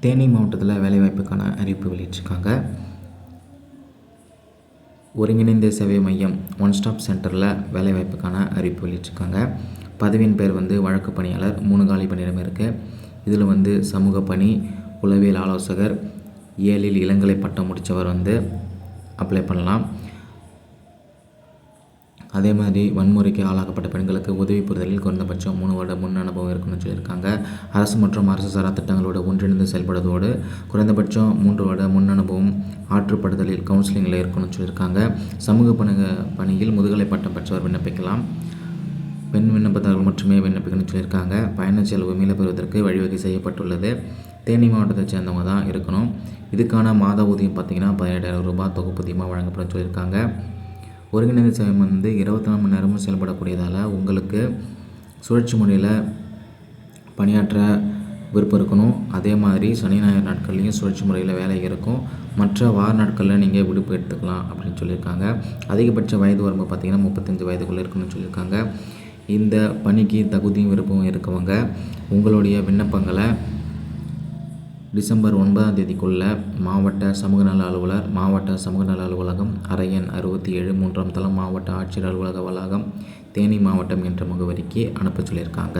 தேனி மாவட்டத்தில் வேலைவாய்ப்புக்கான அறிவிப்பு வெளியிட்டிருக்காங்க. ஒருங்கிணைந்த சேவை மையம் ஒன் ஸ்டாப் சென்டரில் வேலைவாய்ப்புக்கான அறிவிப்பு வெளியிட்டிருக்காங்க. பதவியின் பேர் வழக்கு பணியாளர். 3 காலி பணியிடம் இருக்குது. இதில் சமூக பணி, உளவியல் ஆலோசகர், 7 இளங்கலை பட்டம் முடித்தவர் அப்ளை பண்ணலாம். அதே மாதிரி வன்முறைக்கு ஆளாக்கப்பட்ட பெண்களுக்கு உதவி புரிதலில் குறைந்தபட்சம் 3 வருட முன் அனுபவம் இருக்குன்னு சொல்லியிருக்காங்க. அரசு மற்றும் அரசு சாரா திட்டங்களோடு ஒன்றிணைந்து செயல்படுவதோடு குறைந்தபட்சம் 3 வருட முன் அனுபவம் ஆற்றுப்படுதலில் கவுன்சிலிங்கில் இருக்குன்னு சொல்லியிருக்காங்க. சமூக பணியில் முதுகலை பட்டம் பெற்றவர் விண்ணப்பிக்கலாம். பெண் விண்ணப்பதாரர்கள் மட்டுமே விண்ணப்பிக்கணும்னு சொல்லியிருக்காங்க. பயணச் செலவு மீள பெறுவதற்கு வழிவகை செய்யப்பட்டுள்ளது. தேனி மாவட்டத்தை சேர்ந்தவங்க தான் இருக்கணும். இதுக்கான மாத ஊதியம் பார்த்திங்கன்னா 17,000 ரூபாய் தொகுப்பூதியமாக வழங்கப்படும் சொல்லியிருக்காங்க. ஒருங்கிணைந்த சேவை 24 மணி நேரமும் செயல்படக்கூடியதால் உங்களுக்கு சுழற்சி முறையில் பணியாற்ற விருப்பம் இருக்கணும். அதே மாதிரி சனி ஞாயிறு நாட்கள்லேயும் சுழற்சி முறையில் வேலை இருக்கும். மற்ற வார நாட்களில் நீங்கள் விடுப்பு எடுத்துக்கலாம் அப்படின்னு சொல்லியிருக்காங்க. அதிகபட்ச வயது வரம்பு பார்த்திங்கன்னா 35 வயதுக்குள்ளே இருக்குன்னு சொல்லியிருக்காங்க. இந்த பணிக்கு தகுதியும் விருப்பமும் இருக்கவங்க உங்களுடைய விண்ணப்பங்களை டிசம்பர் 9ஆம் தேதிக்குள்ளே மாவட்ட சமூக நல அலுவலர், மாவட்ட சமூக நல அலுவலகம், அறை எண் 67, 3ஆம் தளம், மாவட்ட ஆட்சியர் அலுவலக வளாகம், தேனி மாவட்டம் என்ற முகவரிக்கு அனுப்ப சொல்லியிருக்காங்க.